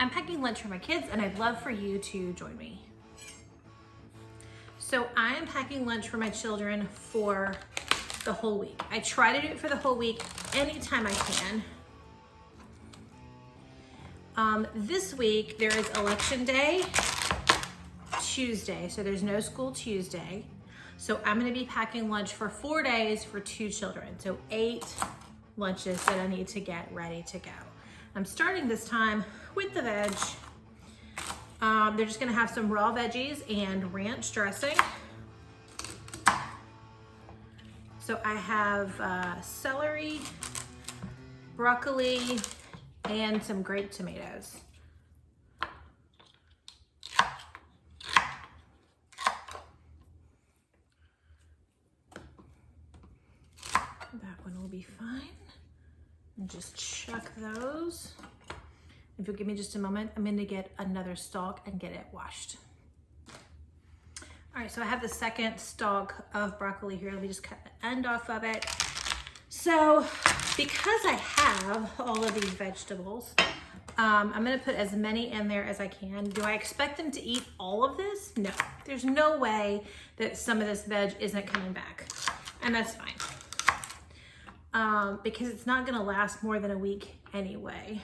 I'm packing lunch for my kids and I'd love for you to join me. So I am packing lunch for my children for the whole week. I try to do it for the whole week anytime I can. This week there is election day Tuesday, so there's no school Tuesday. So I'm gonna be packing lunch for 4 days for 2 children. So 8 lunches that I need to get ready to go. I'm starting this time with the veg. They're just gonna have some raw veggies and ranch dressing. So I have celery, broccoli, and some grape tomatoes. That one will be fine. And just chuck those. If you'll give me just a moment, I'm going to get another stalk and get it washed. All right, so I have the second stalk of broccoli here. Let me just cut the end off of it. So because I have all of these vegetables, I'm going to put as many in there as I can. Do I expect them to eat all of this? No. There's no way that some of this veg isn't coming back. And that's fine. Because it's not going to last more than a week anyway.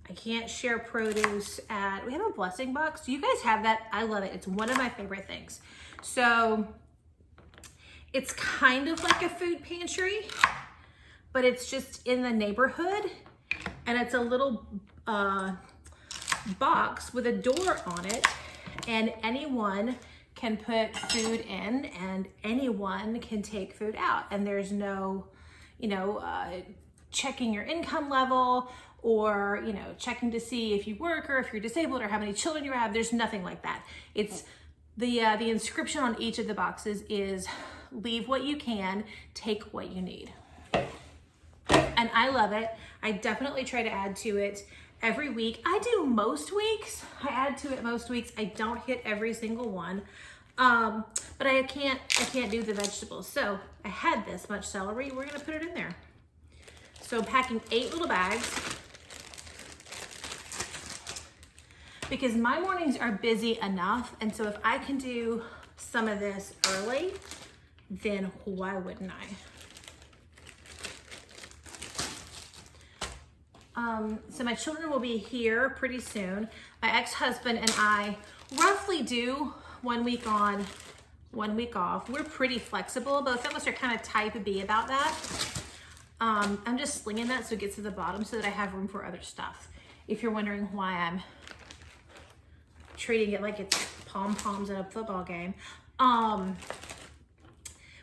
I can't share produce at, we have a blessing box. Do you guys have that? I love it. It's one of my favorite things. So it's kind of like a food pantry, but it's just in the neighborhood. And it's a little box with a door on it. And anyone can put food in and anyone can take food out. And there's no, checking your income level or, checking to see if you work or if you're disabled or how many children you have. There's nothing like that. It's the inscription on each of the boxes is leave what you can, take what you need. And I love it. I definitely try to add to it every week. I do most weeks. I add to it most weeks. I don't hit every single one. But I can't do the vegetables. So I had this much celery. We're gonna put it in there. So I'm packing 8 little bags because my mornings are busy enough. And so if I can do some of this early, then why wouldn't I? So my children will be here pretty soon. My ex-husband and I roughly do 1 week on, 1 week off. We're pretty flexible. Both of us are kind of type B about that. I'm just slinging that so it gets to the bottom so that I have room for other stuff. If you're wondering why I'm treating it like it's pom-poms at a football game.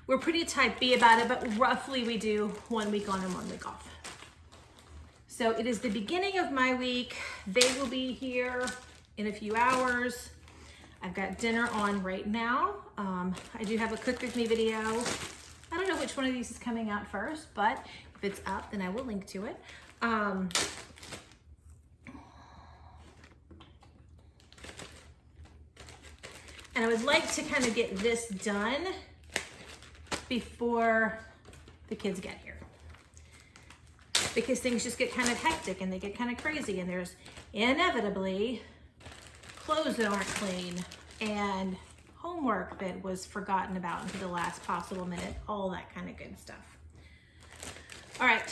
We're pretty type B about it, but roughly we do 1 week on and 1 week off. So it is the beginning of my week. They will be here in a few hours. I've got dinner on right now. I do have a cook with me video. I don't know which one of these is coming out first, but if it's up, then I will link to it. And I would like to kind of get this done before the kids get here. Because things just get kind of hectic and they get kind of crazy and there's inevitably clothes that aren't clean and homework that was forgotten about until the last possible minute, all that kind of good stuff. All right,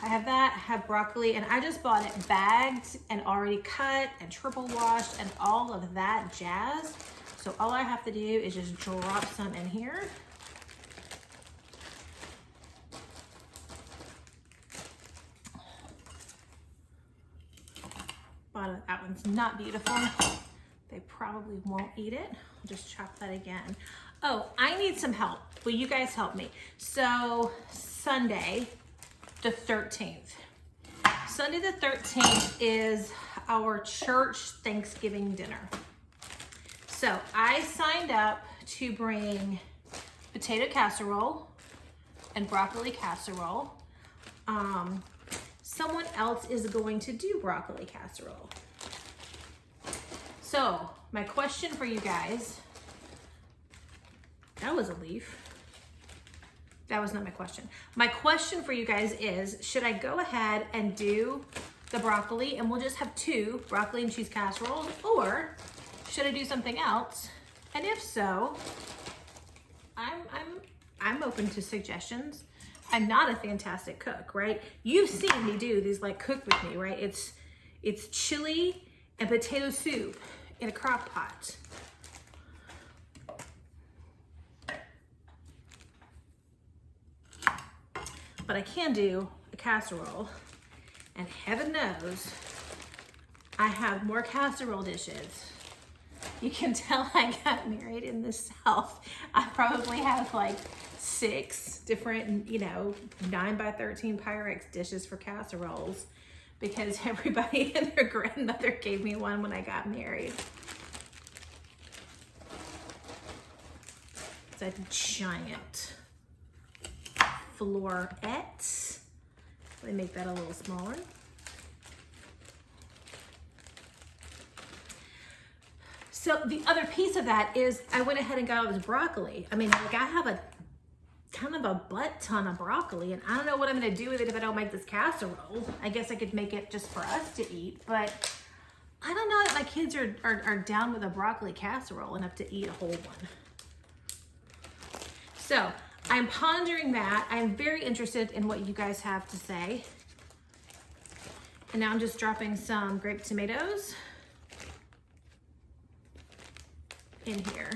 I have that, I have broccoli, and I just bought it bagged and already cut and triple washed and all of that jazz. So all I have to do is just drop some in here. Bottom of that one's not beautiful. They probably won't eat it. I'll just chop that again. Oh, I need some help. Will you guys help me? So Sunday, the 13th. Sunday the 13th is our church Thanksgiving dinner. So I signed up to bring potato casserole and broccoli casserole. Someone else is going to do broccoli casserole. So my question for you guys, that was a leaf. that was not my question. My question for you guys is, should I go ahead and do the broccoli and we'll just have 2 broccoli and cheese casseroles, or should I do something else? And if so, I'm open to suggestions. I'm not a fantastic cook, right? You've seen me do these like cook with me, right? It's chili and potato soup in a crock pot. But I can do a casserole, and heaven knows I have more casserole dishes. You can tell I got married in the South. I probably have like 6 different, 9 by 13 Pyrex dishes for casseroles, because everybody and their grandmother gave me one when I got married. It's a giant floret. Let me make that a little smaller. So the other piece of that is I went ahead and got all this broccoli. I mean, like I have a kind of a butt ton of broccoli, and I don't know what I'm gonna do with it if I don't make this casserole. I guess I could make it just for us to eat, but I don't know if my kids are down with a broccoli casserole enough to eat a whole one. So I'm pondering that. I'm very interested in what you guys have to say. And now I'm just dropping some grape tomatoes in here.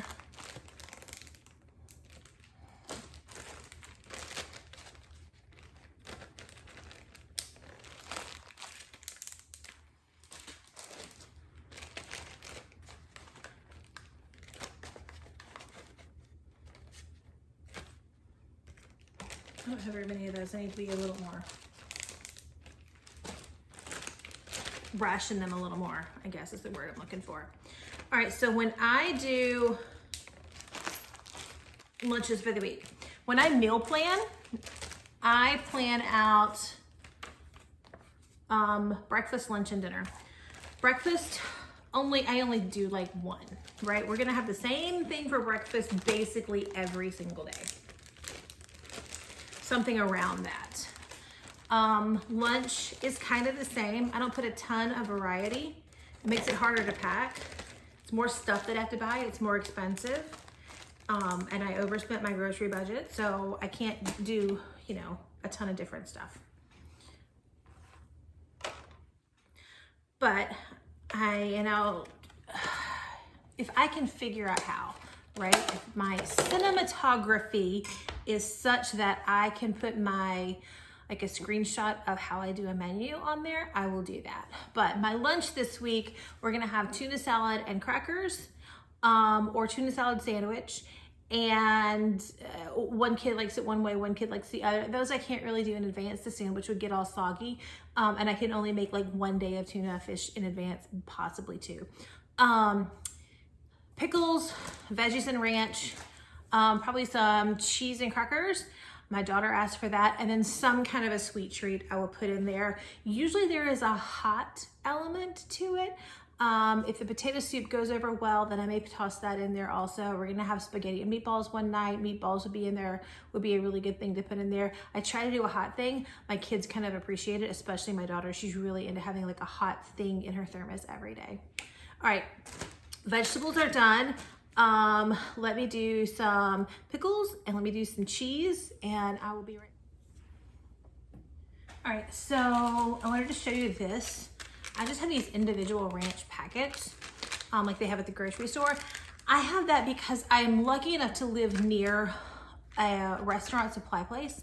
I don't have very many of those. I need to be a little more, ration them a little more, I guess is the word I'm looking for. All right, so when I do lunches for the week, when I meal plan, I plan out breakfast, lunch, and dinner. Breakfast, I only do like 1, right? We're gonna have the same thing for breakfast basically every single day. Something around that. Lunch is kind of the same. I don't put a ton of variety. It makes it harder to pack. It's more stuff that I have to buy. It's more expensive. And I overspent my grocery budget, so I can't do, a ton of different stuff. But if I can figure out how, right? If my cinematography is such that I can put a screenshot of how I do a menu on there, I will do that. But my lunch this week, we're gonna have tuna salad and crackers, or tuna salad sandwich. And one kid likes it one way, one kid likes the other. Those I can't really do in advance. The sandwich would get all soggy. And I can only make like 1 day of tuna fish in advance, possibly 2. Pickles, veggies and ranch, probably some cheese and crackers. My daughter asked for that, and then some kind of a sweet treat I will put in there. Usually there is a hot element to it. If the potato soup goes over well, then I may toss that in there also. We're gonna have spaghetti and meatballs one night. Meatballs would be in there, would be a really good thing to put in there. I try to do a hot thing. My kids kind of appreciate it, especially my daughter. She's really into having like a hot thing in her thermos every day. All right, vegetables are done. Let me do some pickles and let me do some cheese, and I will be right. All right, so I wanted to show you this. I just have these individual ranch packets, like they have at the grocery store. I have that because I'm lucky enough to live near a restaurant supply place,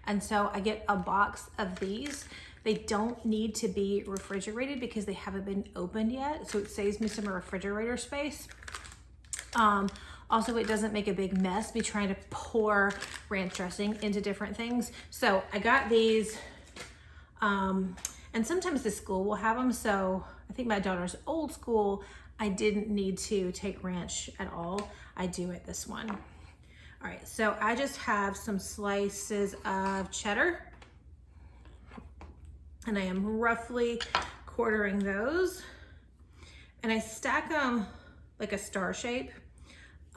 and so I get a box of these. They don't need to be refrigerated because they haven't been opened yet, so it saves me some refrigerator space. Also, it doesn't make a big mess me trying to pour ranch dressing into different things. So I got these, and sometimes the school will have them. So I think my daughter's old school, I didn't need to take ranch at all. I do at this one. All right, so I just have some slices of cheddar, and I am roughly quartering those, and I stack them like a star shape.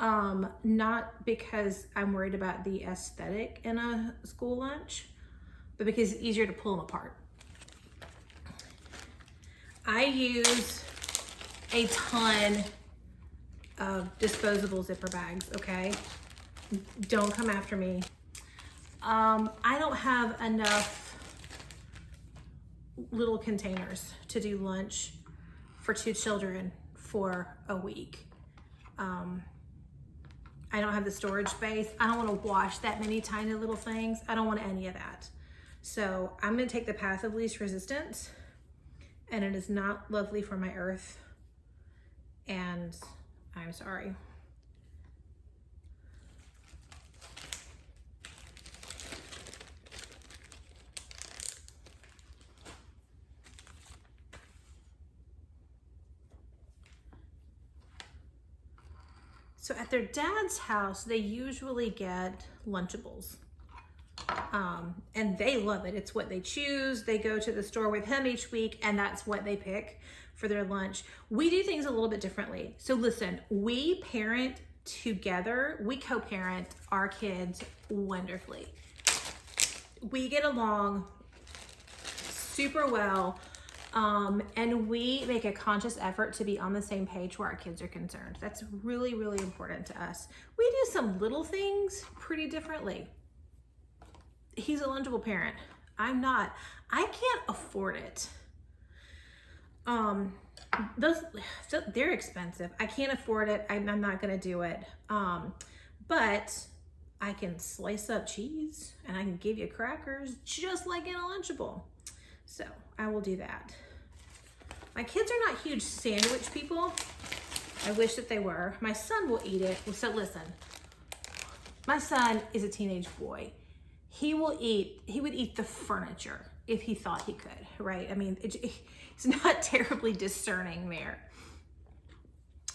Not because I'm worried about the aesthetic in a school lunch, but because it's easier to pull them apart. I use a ton of disposable zipper bags, okay? Don't come after me. I don't have enough little containers to do lunch for 2 children for a week. I don't have the storage space. I don't want to wash that many tiny little things. I don't want any of that. So I'm going to take the path of least resistance, and it is not lovely for my earth, and I'm sorry. So at their dad's house, they usually get Lunchables. And they love it. It's what they choose. They go to the store with him each week, and that's what they pick for their lunch. We do things a little bit differently. So listen, we parent together. We co-parent our kids wonderfully. We get along super well. And we make a conscious effort to be on the same page where our kids are concerned. That's really, really important to us. We do some little things pretty differently. He's a Lunchable parent. I'm not. I can't afford it. They're expensive. I can't afford it. I'm not gonna do it. But I can slice up cheese and I can give you crackers just like in a Lunchable. So I will do that. My kids are not huge sandwich people. I wish that they were. My son will eat it. So listen, my son is a teenage boy. He would eat the furniture if he thought he could, right? I mean, it's not terribly discerning there.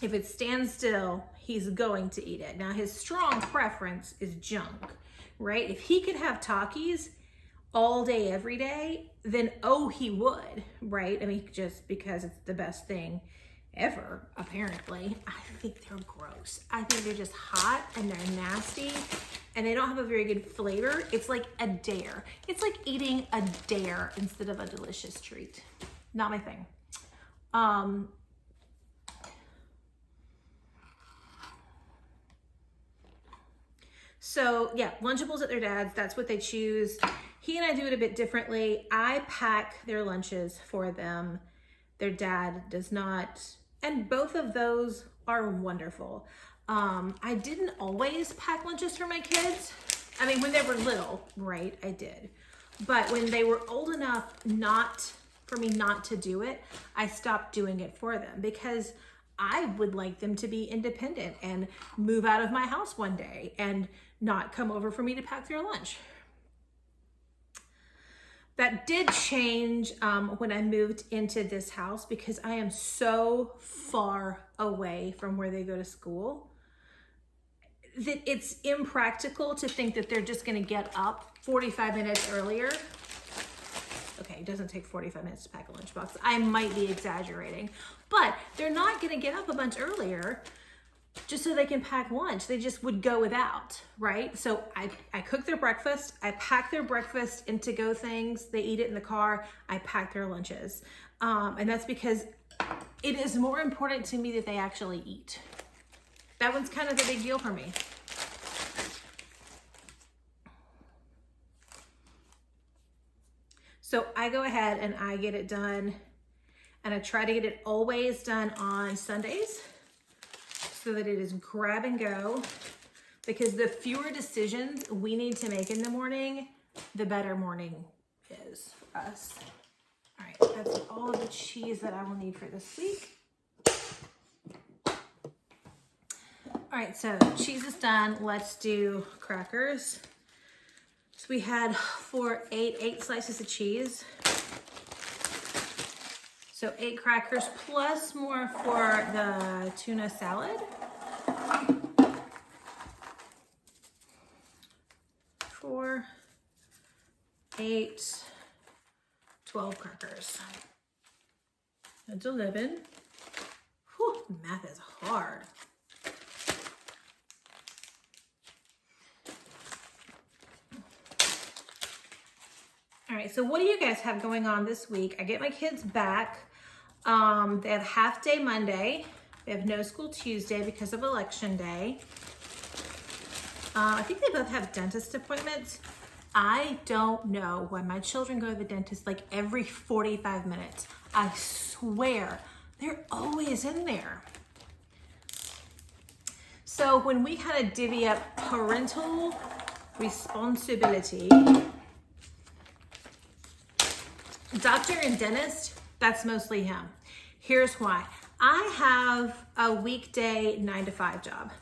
If it stands still, he's going to eat it. Now, his strong preference is junk, right? If he could have Takis all day, every day, then he would, right? I mean, just because it's the best thing ever, apparently. I think they're gross. I think they're just hot and they're nasty and they don't have a very good flavor. It's like a dare. It's like eating a dare instead of a delicious treat. Not my thing. So yeah, Lunchables at their dad's, that's what they choose. He and I do it a bit differently. I pack their lunches for them. Their dad does not. And both of those are wonderful. I didn't always pack lunches for my kids. I mean, when they were little, right, I did. But when they were old enough for me not to do it, I stopped doing it for them because I would like them to be independent and move out of my house one day and not come over for me to pack their lunch. That did change when I moved into this house because I am so far away from where they go to school that it's impractical to think that they're just gonna get up 45 minutes earlier. Okay, it doesn't take 45 minutes to pack a lunchbox. I might be exaggerating, but they're not gonna get up a bunch earlier just so they can pack lunch. They just would go without, right? So I cook their breakfast, I pack their breakfast in to-go things, they eat it in the car, I pack their lunches. And that's because it is more important to me that they actually eat. That one's kind of a big deal for me. So I go ahead and I get it done, and I try to get it always done on Sundays so that it is grab and go, because the fewer decisions we need to make in the morning, the better morning is for us. All right, that's all of the cheese that I will need for this week. All right, so cheese is done. Let's do crackers. So we had eight slices of cheese. So 8 crackers plus more for the tuna salad. 4, 8, 12 crackers. That's 11. Whew, math is hard. Okay, so what do you guys have going on this week? I get my kids back. They have half day Monday. They have no school Tuesday because of election day. I think they both have dentist appointments. I don't know why my children go to the dentist like every 45 minutes. I swear, they're always in there. So when we kind of divvy up parental responsibility, doctor and dentist, that's mostly him. Here's why. I have a weekday 9 to 5 job.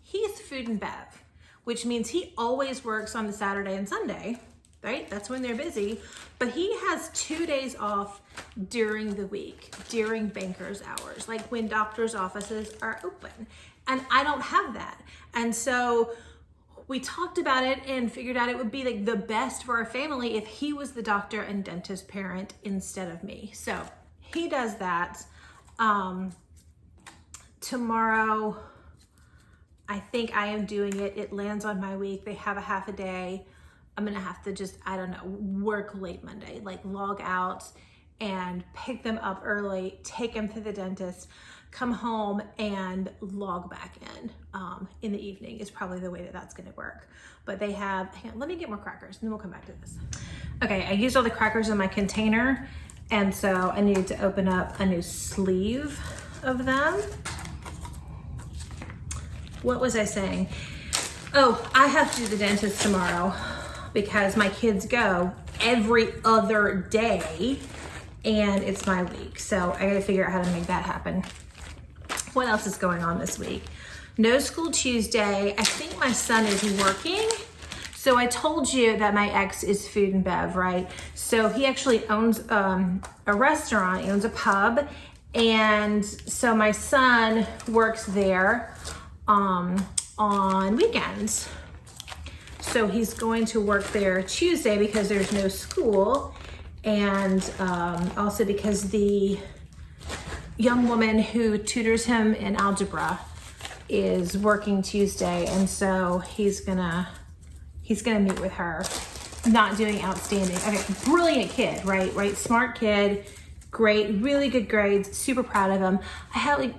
He's food and bev, which means he always works on the Saturday and Sunday, right? That's when they're busy. But he has 2 days off during the week, during banker's hours, like when doctors' offices are open. And I don't have that. And so we talked about it and figured out it would be like the best for our family if he was the doctor and dentist parent instead of me. So he does that. Tomorrow, I think I am doing it. It lands on my week. They have a half a day. I'm gonna have to just, I don't know, work late Monday, like log out and pick them up early, take them to the dentist, come home and log back in the evening is probably the way that that's gonna work. But they have, hang on, let me get more crackers and then we'll come back to this. Okay, I used all the crackers in my container and so I needed to open up a new sleeve of them. What was I saying? Oh, I have to do the dentist tomorrow because my kids go every other day and it's my week. So I gotta figure out how to make that happen. What else is going on this week? No school Tuesday. I think my son is working. So I told you that my ex is food and bev, right? So he actually owns a restaurant, he owns a pub. And so my son works there on weekends. So he's going to work there Tuesday because there's no school. And also because the young woman who tutors him in algebra is working Tuesday, and so he's gonna meet with her. Not doing outstanding. Okay, brilliant kid, right? Smart kid, great, really good grades, super proud of him.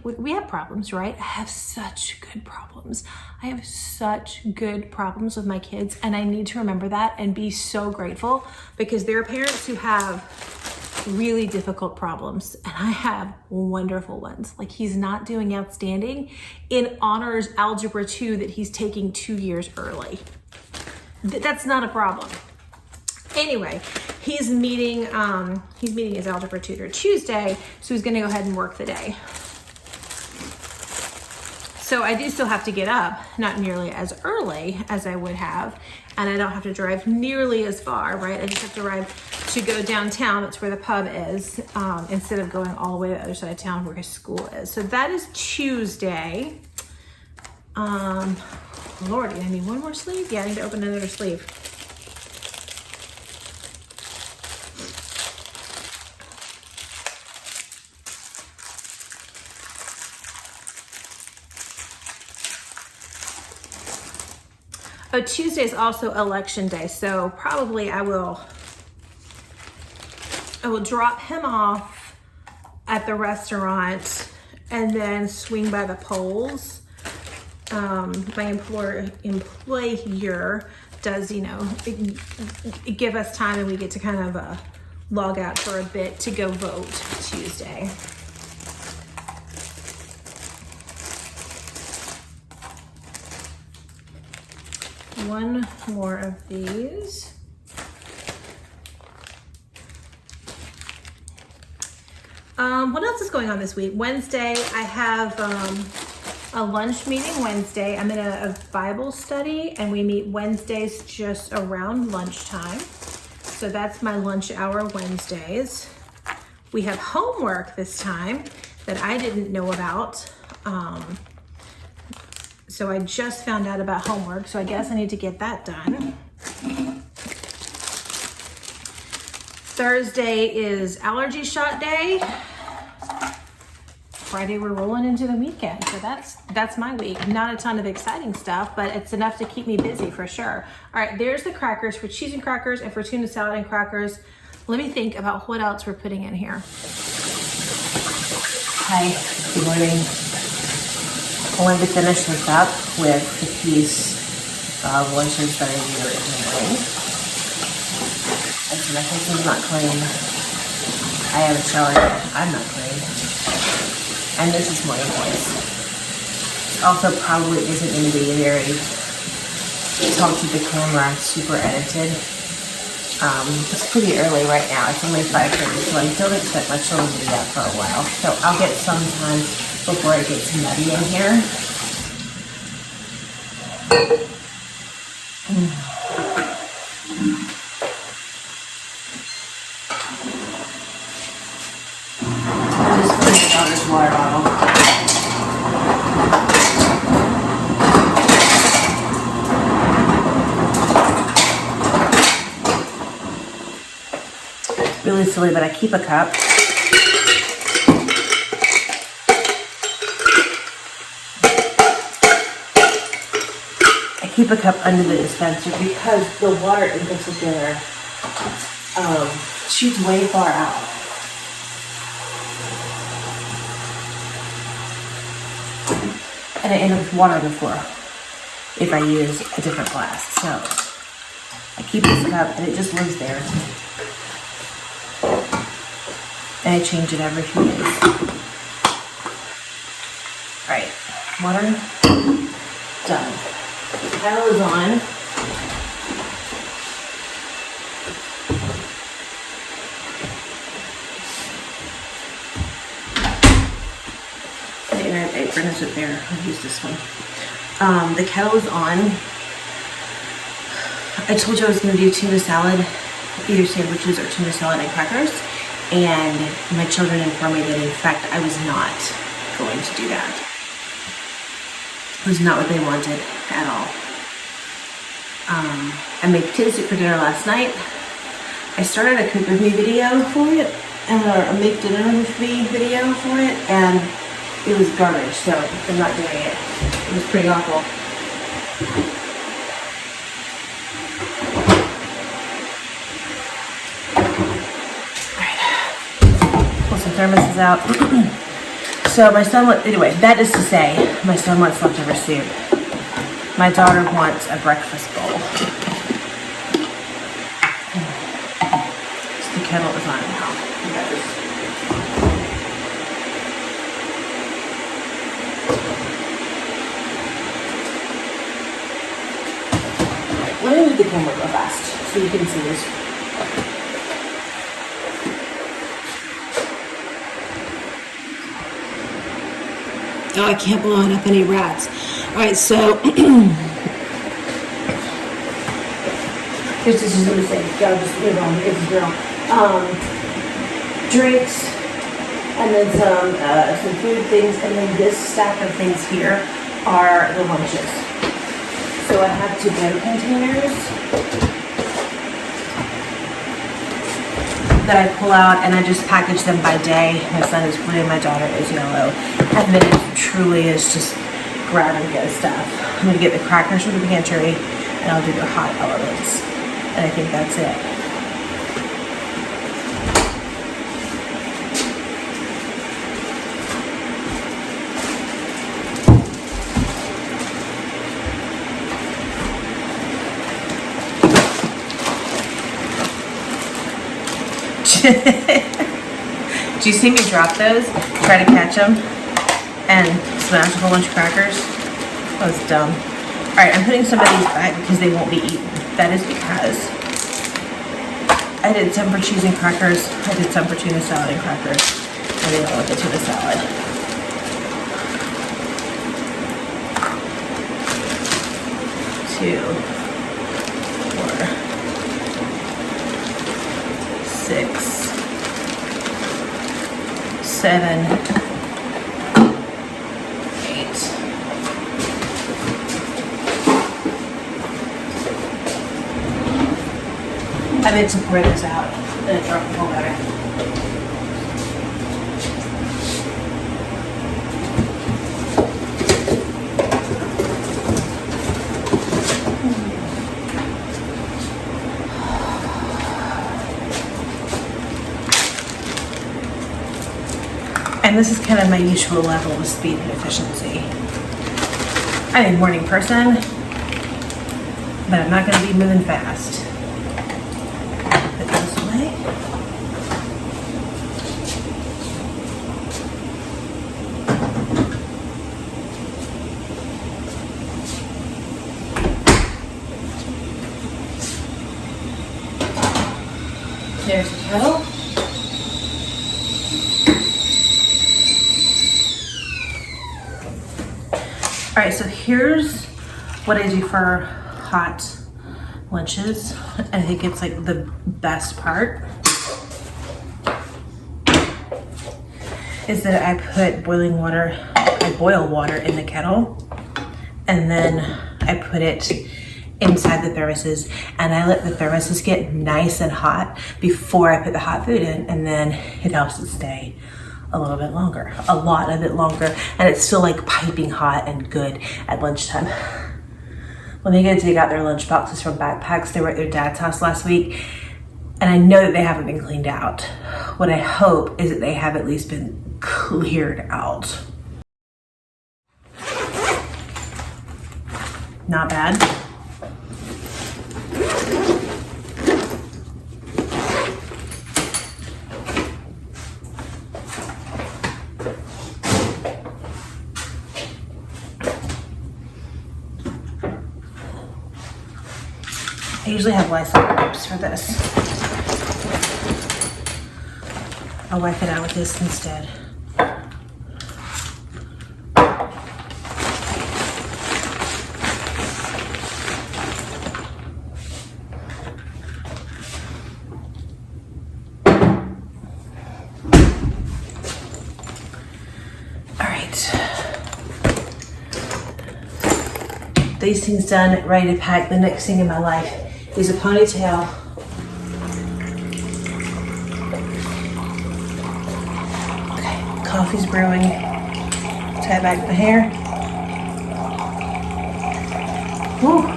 We have problems, right? I have such good problems. I have such good problems with my kids, and I need to remember that and be so grateful because there are parents who have really difficult problems and I have wonderful ones. Like he's not doing outstanding in honors algebra 2 that he's taking 2 years early. That's not a problem. Anyway, he's meeting his algebra tutor Tuesday, so he's gonna go ahead and work the day. So I do still have to get up, not nearly as early as I would have, and I don't have to drive nearly as far, right? I just have to go downtown, that's where the pub is, instead of going all the way to the other side of town where his school is. So that is Tuesday. Lordy, I need one more sleeve? Yeah, I need to open another sleeve. Oh, Tuesday is also election day, so probably I will drop him off at the restaurant and then swing by the polls. My employer does, give us time and we get to kind of log out for a bit to go vote Tuesday. One more of these. What else is going on this week? Wednesday, I have a lunch meeting Wednesday. I'm in a Bible study and we meet Wednesdays just around lunchtime. So that's my lunch hour Wednesdays. We have homework this time that I didn't know about. So I just found out about homework, so I guess I need to get that done. Thursday is allergy shot day. Friday we're rolling into the weekend. So that's my week. Not a ton of exciting stuff, but it's enough to keep me busy for sure. All right, there's the crackers for cheese and crackers and for tuna salad and crackers. Let me think about what else we're putting in here. Hi, good morning. I wanted to finish this up with the piece of lunches that I do in the morning. And so my kitchen's not clean. I haven't showered yet. I'm not clean. And this is morning voice. Also probably isn't going to be very talk to the camera, super edited. It's pretty early right now. It's only 5:30, so I don't expect my children to be out for a while. So I'll get some time before it gets muddy in here. I just put my daughter's water bottle. Really silly, but I keep a cup. I keep a cup under the dispenser because the water in particular shoots way far out. And I end up with water on the floor if I use a different glass. So I keep this cup and it just lives there. And I change it every few days. Alright, water done. Kettle is on. The internet apron isn't there. I'll use this one. The kettle is on. I told you I was going to do tuna salad, either sandwiches or tuna salad and crackers. And my children informed me that in fact I was not going to do that. It was not what they wanted at all. I made potato soup for dinner last night. I started a cook with me video for it, and a make dinner with me video for it, and it was garbage, so I'm not doing it. It was pretty awful. Thermos is out. So my son, anyway, that is to say, my son wants leftover soup. My daughter wants a breakfast bowl. So the kettle is on now. Let me move the camera real fast so you can see this. Oh, I can't blow up any rats. All right, so this is the same. I'll just leave on. It's real. Drinks, and then some food things, and then this stack of things here are the lunches. So I have 2 butter containers that I pull out, and I just package them by day. My son is blue, my daughter is yellow. And then it truly is just grab and go stuff. I'm gonna get the crackers from the pantry, and I'll do the hot elements. And I think that's it. Do you see me drop those? Try to catch them and smash a whole bunch of crackers? That was dumb. Alright, I'm putting some of these back because they won't be eaten. That is because I did some for cheese and crackers. I did some for tuna salad and crackers. And they don't want the tuna salad. Two, 4, 6, 7, 8. I made some potatoes out and I dropped the whole batter. And this is kind of my usual level of speed and efficiency. I'm a morning person, but I'm not going to be moving fast. Put this away. There's the kettle. All right, so here's what I do for hot lunches. I think it's like the best part is that I put boiling water, I boil water in the kettle, and then I put it inside the thermoses, and I let the thermoses get nice and hot before I put the hot food in, and then it helps it stay a little bit longer, a lot of it longer, and it's still like piping hot and good at lunchtime. When they go to take out their lunch boxes from backpacks, they were at their dad's house last week, and I know that they haven't been cleaned out. What I hope is that they have at least been cleared out. Not bad. I usually have Lysol wipes for this. I'll wipe it out with this instead. All right. These things done, ready to pack. The next thing in my life is a ponytail. Okay, coffee's brewing. Tie back the hair. Woo.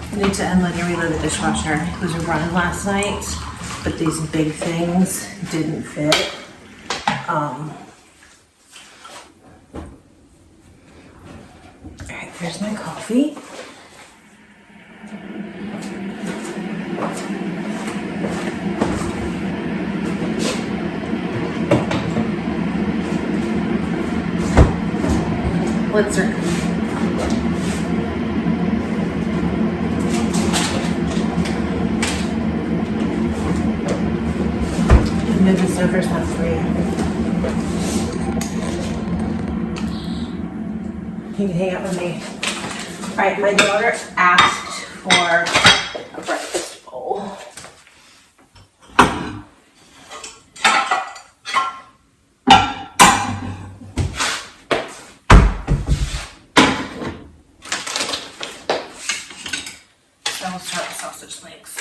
I need to unload and reload the dishwasher. It was running last night, but these big things didn't fit. All right, there's my coffee. Blitzer. Move this over so it's free. You can hang out with me. All right, my daughter asked for a breakfast bowl. So I'll start with sausage links.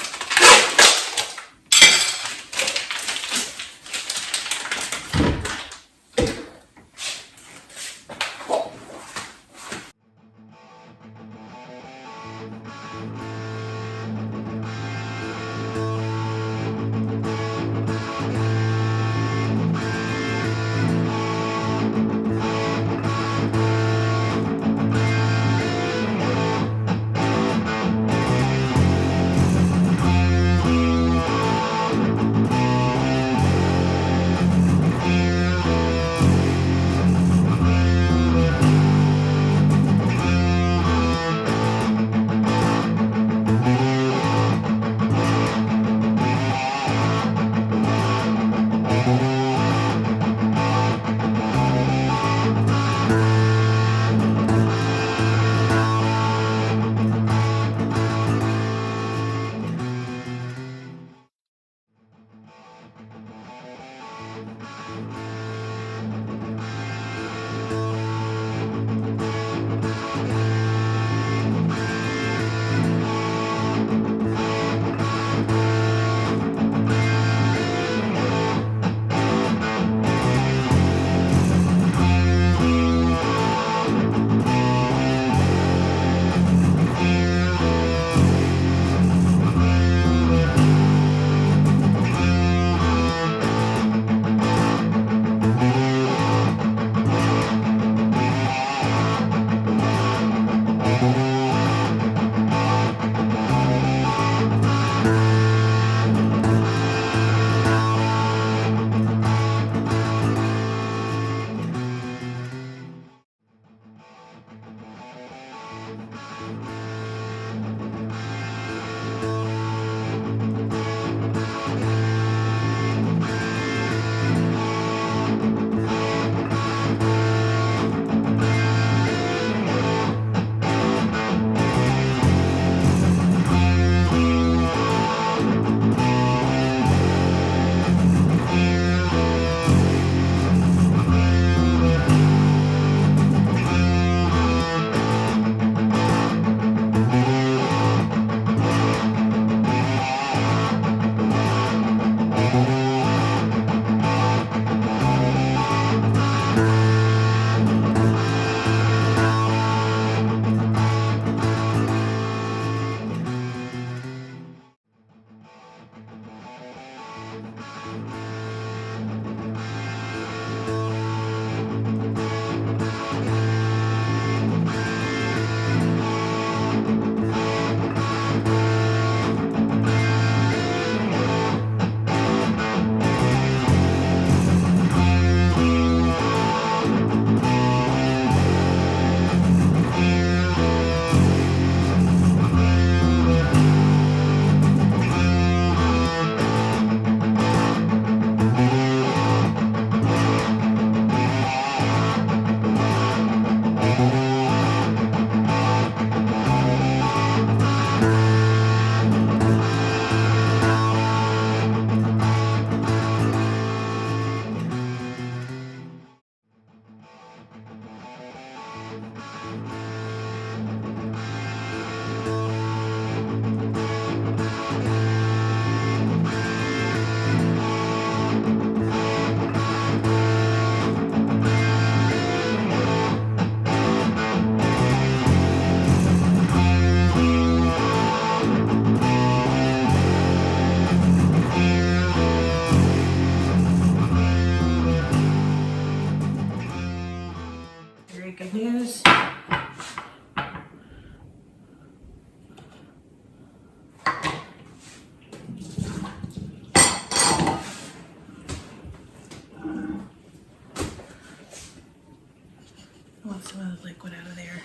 liquid out of there.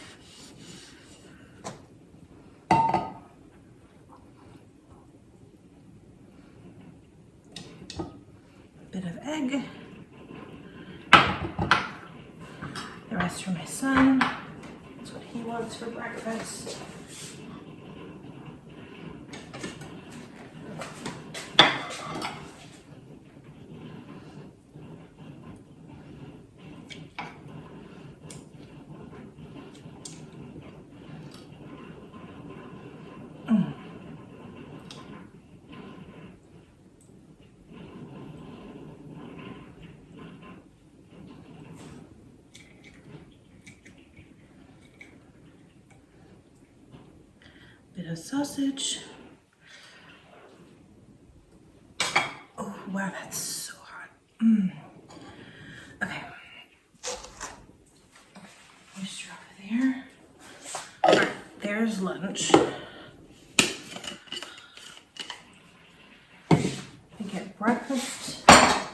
Bit of egg. The rest for my son. That's what he wants for breakfast. Bit of sausage. Oh, wow, that's so hot. Okay. Just drop it there. All right, there's lunch. We get breakfast out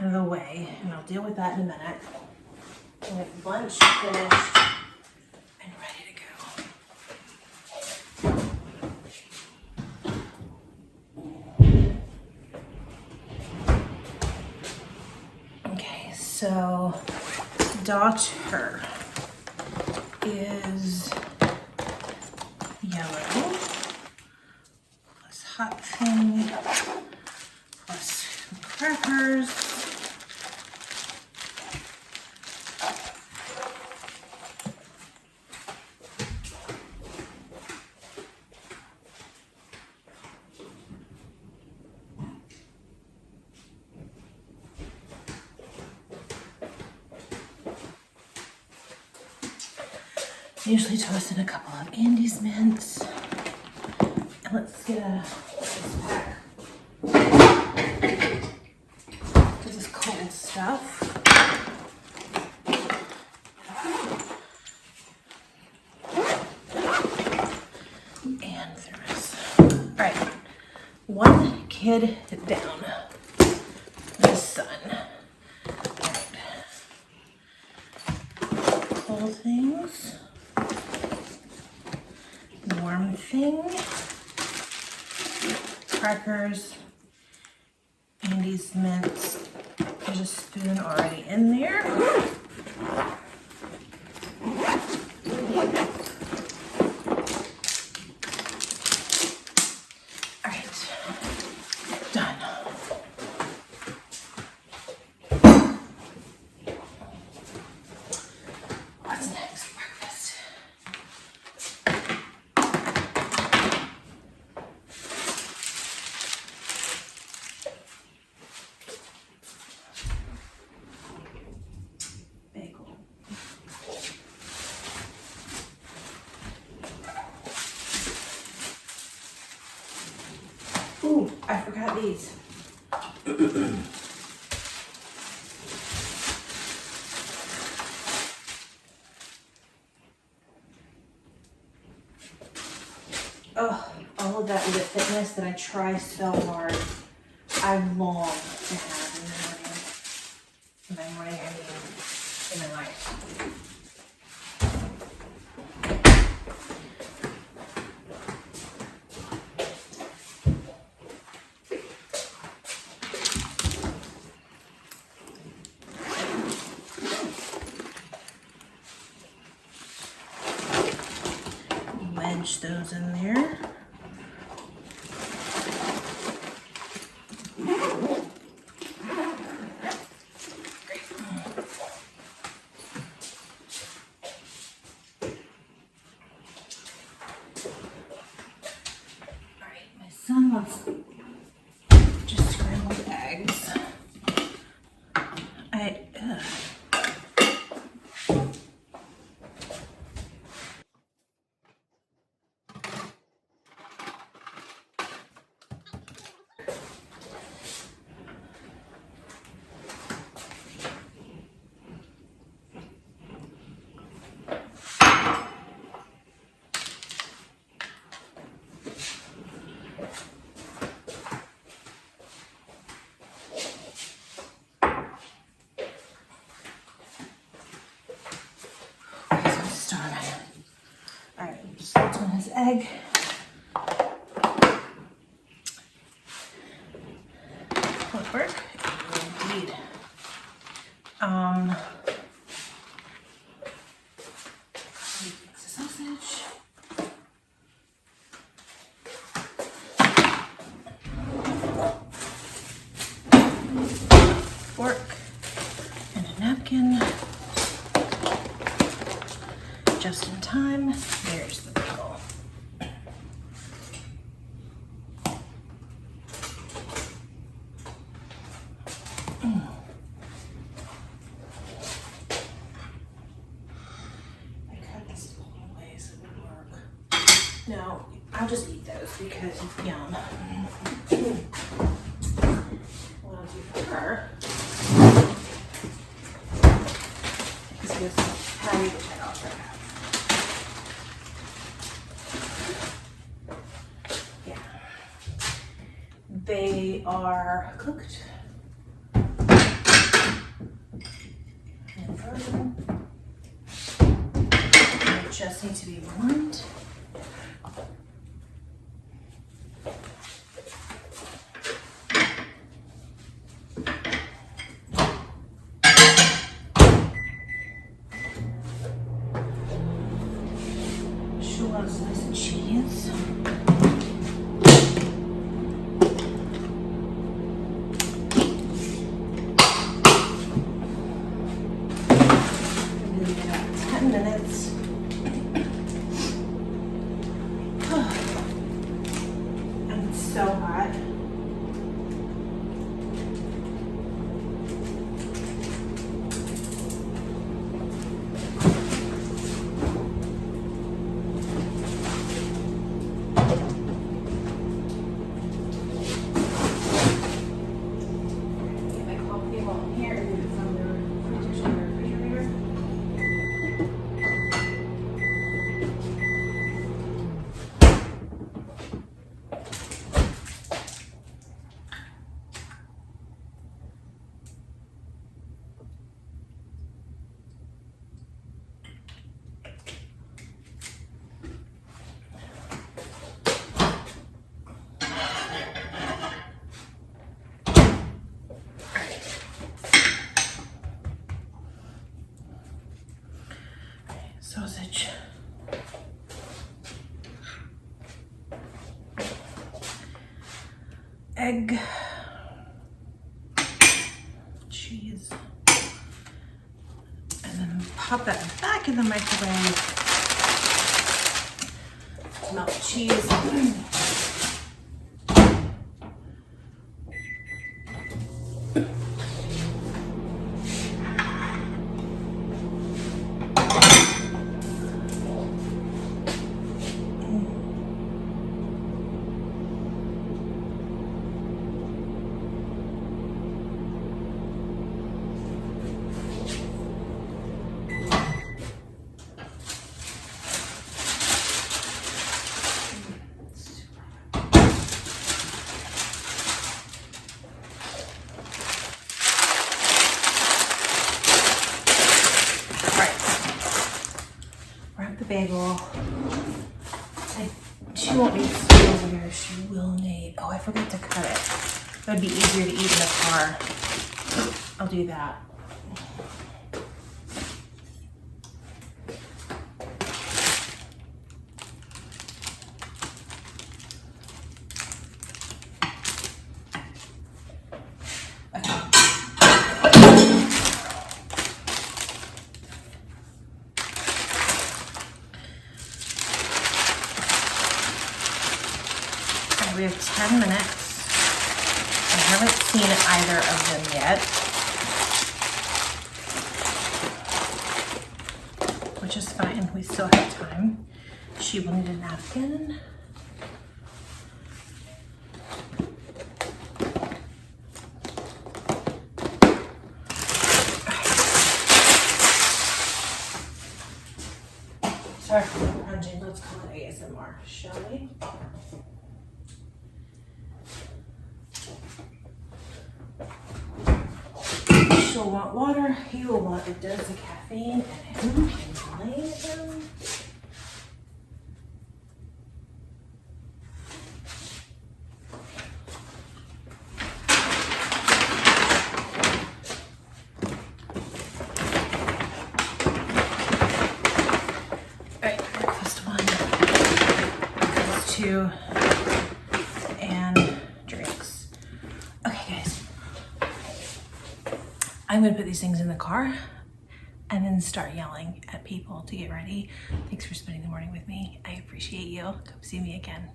of the way, and I'll deal with that in a minute. We have lunch finished and ready to go. Okay, so daughter is yellow plus hot thing plus crackers. Usually toss in a couple of Andes mints. And let's get this pack. This is cold stuff. And there is. All right, one kid down. The son. All right. Cold things. Warm thing, crackers, Andes mints. There's a spoon already in there. All right, done. What's next for breakfast? Ooh, I forgot these. Oh, all of that lip fitness that I try so hard, I long to have in my morning, I mean, in my life. Wedge those in there. My son wants just scrambled eggs. his egg. Work. Indeed. Sausage. Fork and a napkin. Just in time. There's the bagel. No, I'll just eat those because it's yum. What I'll do for her is this patty, which I also have. Yeah. They are cooked and frozen. They just need to be warmed. Nice and cheese. Leave it about 10 minutes. And it's so hot. Sausage. Egg. Cheese. And then pop that back in the microwave. Melt the cheese. Bagel. She won't need to over here. She will need. Oh, I forgot to cut it. That would be easier to eat in the car. I'll do that. We have 10 minutes. I haven't seen either of them yet, which is fine. We still have time. She will need a napkin. Sorry for the crunching. Let's call it ASMR, shall we? She'll want water. He will want a dose of caffeine, and who can blame him? to, and drinks. Okay, guys. I'm gonna put these things in the car and then start yelling at people to get ready. Thanks for spending the morning with me. I appreciate you. Come see me again.